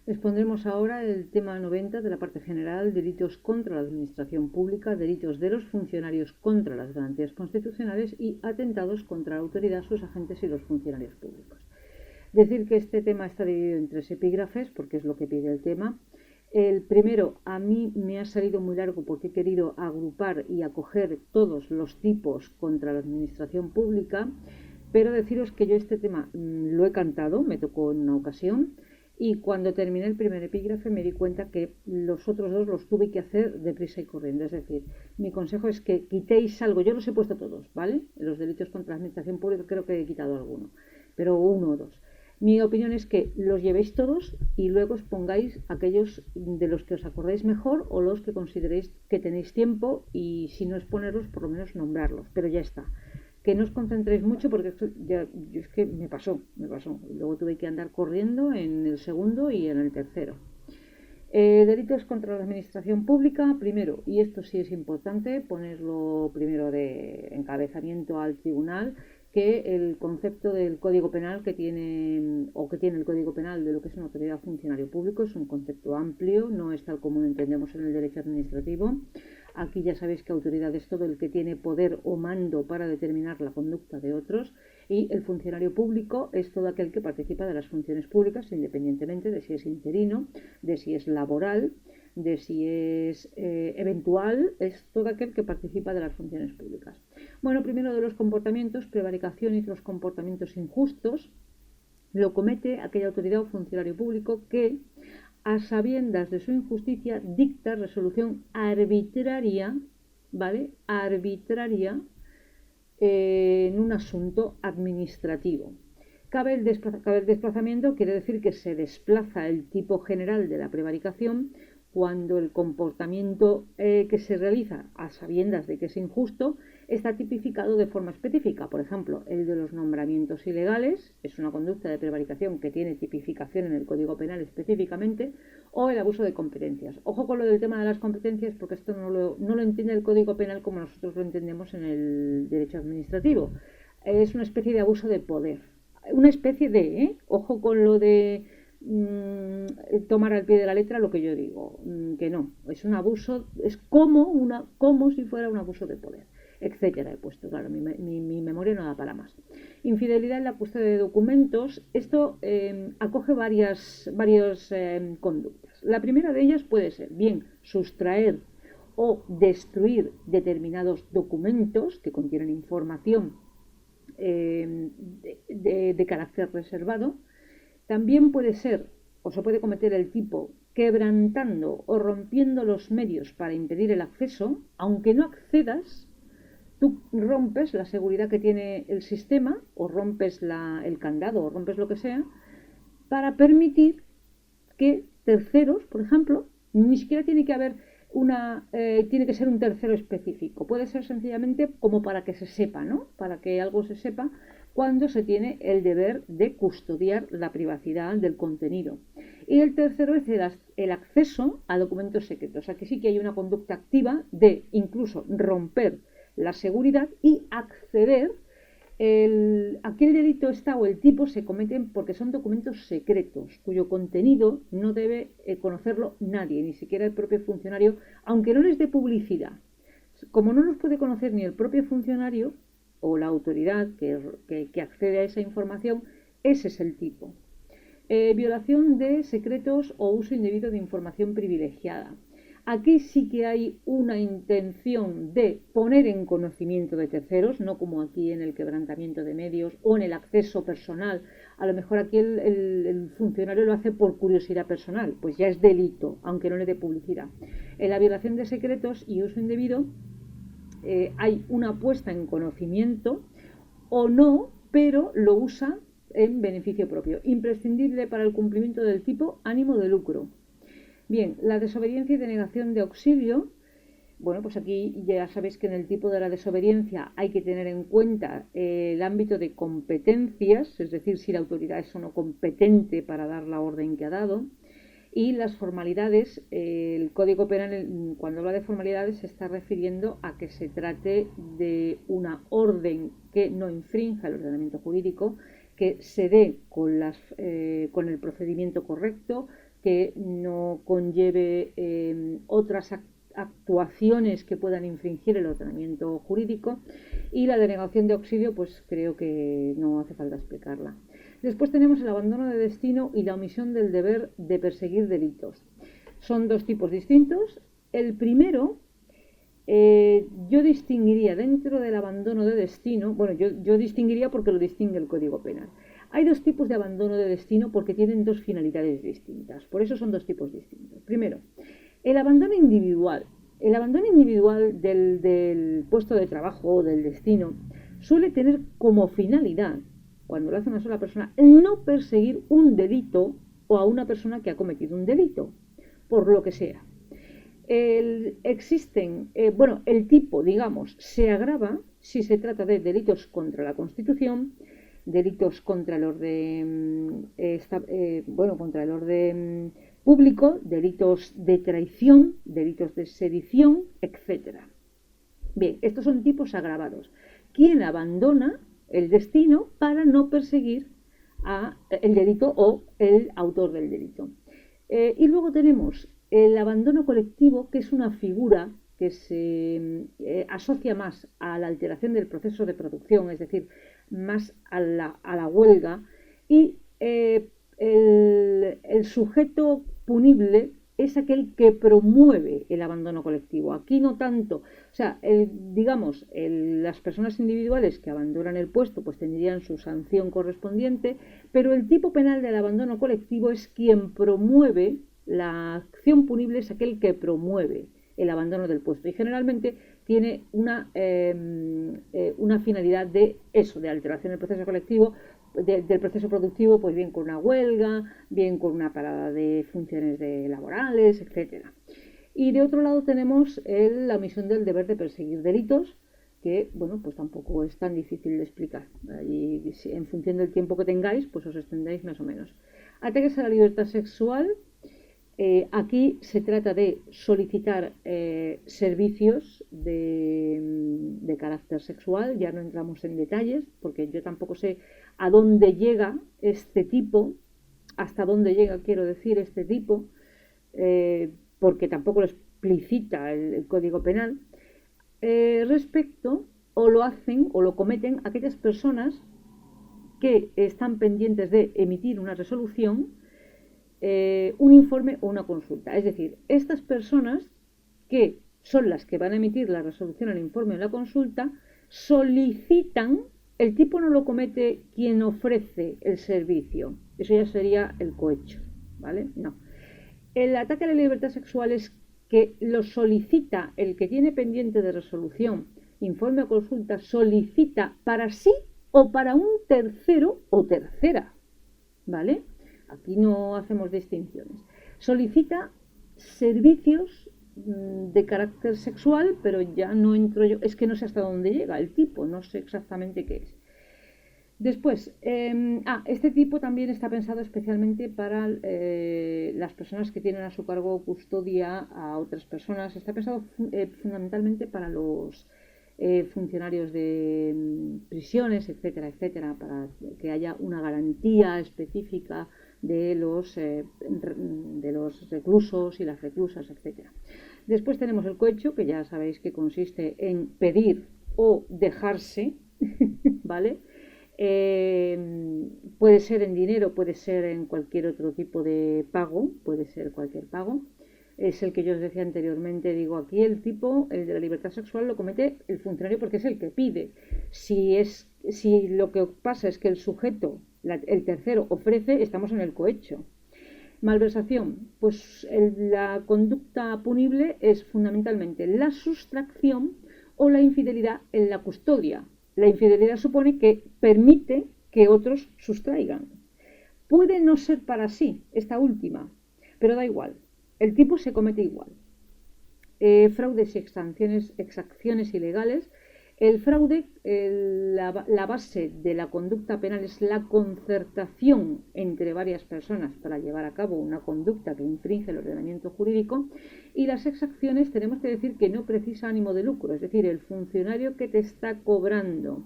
Expondremos ahora el tema 90 de la parte general, delitos contra la administración pública, delitos de los funcionarios contra las garantías constitucionales y atentados contra la autoridad, sus agentes y los funcionarios públicos. Decir que este tema está dividido en 3 epígrafes, porque es lo que pide el tema. El primero a mí me ha salido muy largo porque he querido agrupar y acoger todos los tipos contra la administración pública, pero deciros que yo este tema lo he cantado, me tocó en una ocasión, y cuando terminé el primer epígrafe me di cuenta que los otros 2 los tuve que hacer deprisa y corriendo. Es decir, mi consejo es que quitéis algo. Yo los he puesto todos, ¿vale? Los delitos contra la administración pública creo que he quitado alguno, pero 1 o 2. Mi opinión es que los llevéis todos y luego os pongáis aquellos de los que os acordéis mejor o los que consideréis que tenéis tiempo, y si no es ponerlos, por lo menos nombrarlos, pero ya está. Que no os concentréis mucho porque es que me pasó. Luego tuve que andar corriendo en el segundo y en el tercero. Delitos contra la administración pública, primero, y esto sí es importante ponerlo primero de encabezamiento al tribunal, que el concepto del Código Penal que tiene el Código Penal de lo que es una autoridad funcionario público es un concepto amplio, no es tal como lo entendemos en el derecho administrativo. Aquí ya sabéis que autoridad es todo el que tiene poder o mando para determinar la conducta de otros, y el funcionario público es todo aquel que participa de las funciones públicas independientemente de si es interino, de si es laboral, de si es eventual, es todo aquel que participa de las funciones públicas. Bueno, primero de los comportamientos, prevaricación y los comportamientos injustos, lo comete aquella autoridad o funcionario público que, a sabiendas de su injusticia, dicta resolución arbitraria, ¿vale? Arbitraria en un asunto administrativo. Cabe el desplazamiento, quiere decir que se desplaza el tipo general de la prevaricación cuando el comportamiento que se realiza a sabiendas de que es injusto está tipificado de forma específica. Por ejemplo, el de los nombramientos ilegales es una conducta de prevaricación que tiene tipificación en el Código Penal específicamente, o el abuso de competencias. Ojo con lo del tema de las competencias, porque esto no lo entiende el Código Penal como nosotros lo entendemos en el derecho administrativo. Es una especie de abuso de poder. Una especie de, ojo con lo de tomar al pie de la letra lo que yo digo, que no, es un abuso, es como si fuera un abuso de poder, etcétera. He puesto, claro, mi memoria no da para más. Infidelidad en la custodia de documentos. Esto acoge varias conductas. La primera de ellas puede ser bien sustraer o destruir determinados documentos que contienen información de carácter reservado. También puede ser, o se puede cometer el tipo quebrantando o rompiendo los medios para impedir el acceso. Aunque no accedas, tú rompes la seguridad que tiene el sistema, o rompes el candado, o rompes lo que sea, para permitir que terceros, por ejemplo, ni siquiera tiene que haber tiene que ser un tercero específico. Puede ser sencillamente como para que se sepa, ¿no? Para que algo se sepa cuando se tiene el deber de custodiar la privacidad del contenido. Y el tercero es el acceso a documentos secretos. Aquí sí que hay una conducta activa de incluso romper la seguridad y acceder. Aquel delito está o el tipo se cometen porque son documentos secretos cuyo contenido no debe conocerlo nadie, ni siquiera el propio funcionario, aunque no les dé publicidad. Como no los puede conocer ni el propio funcionario o la autoridad que accede a esa información, ese es el tipo. Violación de secretos o uso indebido de información privilegiada. Aquí sí que hay una intención de poner en conocimiento de terceros, no como aquí en el quebrantamiento de medios o en el acceso personal. A lo mejor aquí el funcionario lo hace por curiosidad personal, pues ya es delito, aunque no le dé publicidad. En la violación de secretos y uso indebido hay una puesta en conocimiento o no, pero lo usa en beneficio propio. Imprescindible para el cumplimiento del tipo ánimo de lucro. Bien, la desobediencia y denegación de auxilio. Bueno, pues aquí ya sabéis que en el tipo de la desobediencia hay que tener en cuenta el ámbito de competencias, es decir, si la autoridad es o no competente para dar la orden que ha dado. Y las formalidades, el Código Penal cuando habla de formalidades se está refiriendo a que se trate de una orden que no infrinja el ordenamiento jurídico, que se dé con el procedimiento correcto, que no conlleve otras actuaciones que puedan infringir el ordenamiento jurídico. Y la denegación de auxilio, pues creo que no hace falta explicarla. Después tenemos el abandono de destino y la omisión del deber de perseguir delitos. Son dos tipos distintos. El primero, yo distinguiría dentro del abandono de destino, bueno, yo distinguiría porque lo distingue el Código Penal. Hay dos tipos de abandono de destino porque tienen dos finalidades distintas, por eso son dos tipos distintos. Primero, el abandono individual. El abandono individual del puesto de trabajo o del destino suele tener como finalidad, cuando lo hace una sola persona, no perseguir un delito o a una persona que ha cometido un delito, por lo que sea. El tipo, digamos, se agrava si se trata de delitos contra la Constitución, delitos contra el orden, contra el orden público, delitos de traición, delitos de sedición, etc. Bien, estos son tipos agravados. ¿Quién abandona el destino para no perseguir el delito o el autor del delito? Y luego tenemos el abandono colectivo, que es una figura que se asocia más a la alteración del proceso de producción, es decir, más a la huelga, y el sujeto punible es aquel que promueve el abandono colectivo. Aquí no tanto, o sea, las personas individuales que abandonan el puesto pues tendrían su sanción correspondiente, pero el tipo penal del abandono colectivo es quien promueve la acción punible, es aquel que promueve el abandono del puesto y generalmente tiene una finalidad de eso, de alteración del proceso colectivo, del proceso productivo, pues bien con una huelga, bien con una parada de funciones laborales, etcétera. Y de otro lado tenemos la omisión del deber de perseguir delitos, que bueno, pues tampoco es tan difícil de explicar. Y en función del tiempo que tengáis, pues os extendéis más o menos. Ataques a la libertad sexual. Aquí se trata de solicitar servicios de carácter sexual, ya no entramos en detalles porque yo tampoco sé a dónde llega este tipo, hasta dónde llega, quiero decir, este tipo, porque tampoco lo explicita el Código Penal, respecto o lo hacen o lo cometen aquellas personas que están pendientes de emitir una resolución, un informe o una consulta. Es decir, estas personas que son las que van a emitir la resolución, el informe o la consulta, solicitan, el tipo no lo comete quien ofrece el servicio, eso ya sería el cohecho, ¿vale? No. El ataque a la libertad sexual es que lo solicita el que tiene pendiente de resolución, informe o consulta, solicita para sí o para un tercero o tercera, ¿vale? Aquí no hacemos distinciones. Solicita servicios de carácter sexual, pero ya no entro yo, es que no sé hasta dónde llega el tipo, no sé exactamente qué es. Después, este tipo también está pensado especialmente para las personas que tienen a su cargo custodia a otras personas. Está pensado fundamentalmente para los funcionarios de prisiones, etcétera, etcétera, para que haya una garantía específica de los reclusos y las reclusas, etcétera. Después tenemos el cohecho, que ya sabéis que consiste en pedir o dejarse, ¿vale? Puede ser en dinero, puede ser en cualquier otro tipo de pago, puede ser cualquier pago. Es el que yo os decía anteriormente, digo, aquí el tipo, el de la libertad sexual, lo comete el funcionario porque es el que pide. Si lo que pasa es que el sujeto, el tercero, ofrece, estamos en el cohecho. Malversación, pues la conducta punible es fundamentalmente la sustracción o la infidelidad en la custodia. La infidelidad supone que permite que otros sustraigan. Puede no ser para sí esta última, pero da igual. El tipo se comete igual. Fraudes y exacciones ilegales. El fraude, la base de la conducta penal es la concertación entre varias personas para llevar a cabo una conducta que infringe el ordenamiento jurídico, y las exacciones tenemos que decir que no precisa ánimo de lucro, es decir, el funcionario que te está cobrando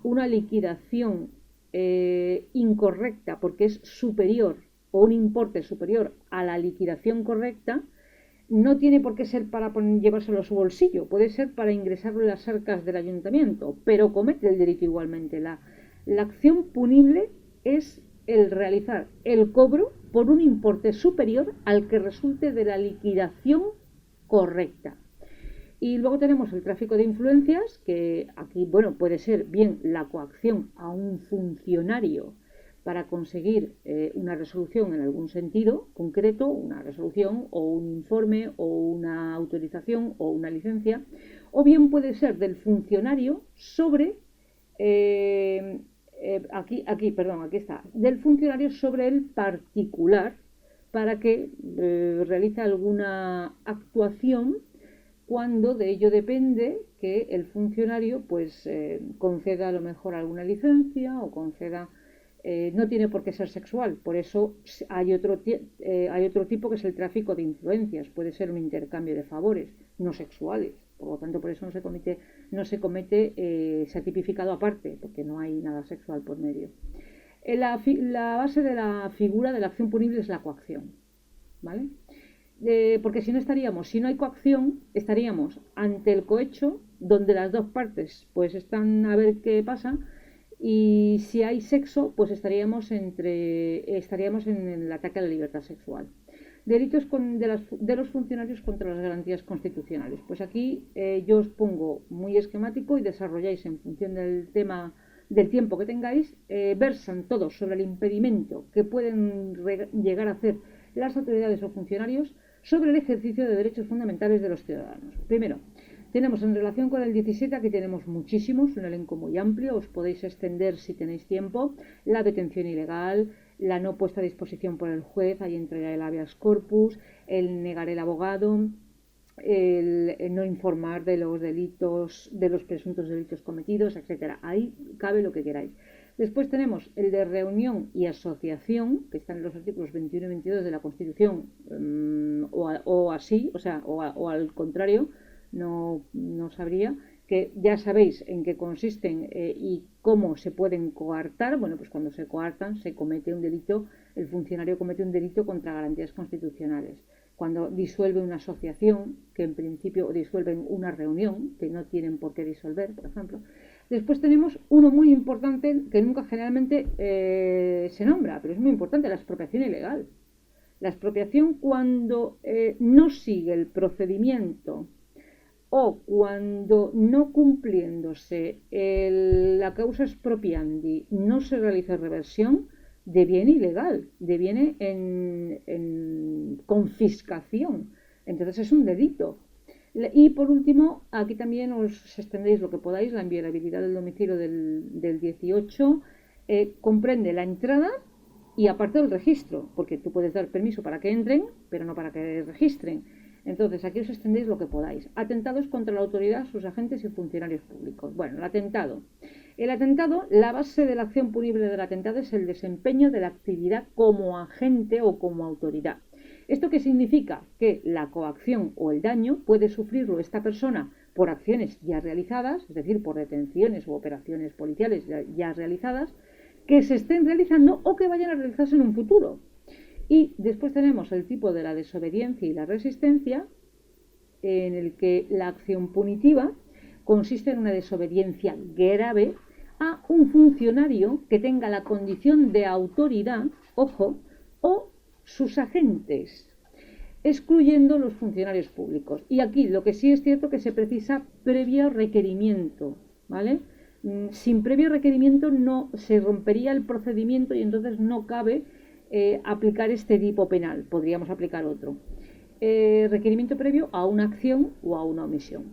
una liquidación incorrecta porque es superior o un importe superior a la liquidación correcta, no tiene por qué ser para llevárselo a su bolsillo, puede ser para ingresarlo en las arcas del ayuntamiento, pero comete el delito igualmente. La acción punible es el realizar el cobro por un importe superior al que resulte de la liquidación correcta. Y luego tenemos el tráfico de influencias, que aquí, bueno, puede ser bien la coacción a un funcionario para conseguir una resolución en algún sentido concreto, una resolución o un informe o una autorización o una licencia, o bien puede ser del funcionario sobre, aquí está, del funcionario sobre el particular para que realice alguna actuación cuando de ello depende que el funcionario pues conceda a lo mejor alguna licencia o conceda, no tiene por qué ser sexual, por eso hay otro tipo que es el tráfico de influencias, puede ser un intercambio de favores no sexuales, por lo tanto por eso se ha tipificado aparte, porque no hay nada sexual por medio. La base de la figura de la acción punible es la coacción, ¿vale? Porque si no hay coacción, estaríamos ante el cohecho, donde las dos partes pues están a ver qué pasa, y si hay sexo, pues estaríamos en el ataque a la libertad sexual. Delitos de los funcionarios contra las garantías constitucionales. Pues aquí yo os pongo muy esquemático y desarrolláis en función del tiempo que tengáis, versan todos sobre el impedimento que pueden llegar a hacer las autoridades o funcionarios sobre el ejercicio de derechos fundamentales de los ciudadanos. Primero, tenemos en relación con el 17, aquí tenemos muchísimos, un elenco muy amplio, os podéis extender si tenéis tiempo, la detención ilegal, la no puesta a disposición por el juez, ahí entra el habeas corpus, el negar el abogado, el no informar de los delitos, de los presuntos delitos cometidos, etcétera. Ahí cabe lo que queráis. Después tenemos el de reunión y asociación, que están en los artículos 21 y 22 de la Constitución, o al contrario, no sabría, que ya sabéis en qué consisten y cómo se pueden coartar. Bueno, pues cuando se coartan se comete un delito, el funcionario comete un delito contra garantías constitucionales. Cuando disuelve una asociación, que en principio disuelven una reunión, que no tienen por qué disolver, por ejemplo. Después tenemos uno muy importante que nunca generalmente se nombra, pero es muy importante, la expropiación ilegal. La expropiación cuando no sigue el procedimiento o cuando no cumpliéndose la causa expropiandi no se realiza reversión, deviene ilegal, deviene en confiscación. Entonces es un delito. Y por último, aquí también os extendéis lo que podáis, la inviolabilidad del domicilio del 18 comprende la entrada y aparte del registro, porque tú puedes dar permiso para que entren, pero no para que registren. Entonces aquí os extendéis lo que podáis. Atentados contra la autoridad, sus agentes y funcionarios públicos. Bueno, el atentado, la base de la acción punible del atentado es el desempeño de la actividad como agente o como autoridad. ¿Esto qué significa? Que la coacción o el daño puede sufrirlo esta persona por acciones ya realizadas, es decir, por detenciones u operaciones policiales ya realizadas, que se estén realizando o que vayan a realizarse en un futuro. Y después tenemos el tipo de la desobediencia y la resistencia, en el que la acción punitiva consiste en una desobediencia grave a un funcionario que tenga la condición de autoridad, ojo, o sus agentes, excluyendo los funcionarios públicos. Y aquí lo que sí es cierto que se precisa previo requerimiento, ¿vale? Sin previo requerimiento no se rompería el procedimiento y entonces no cabe aplicar este tipo penal, podríamos aplicar otro. Requerimiento previo a una acción o a una omisión.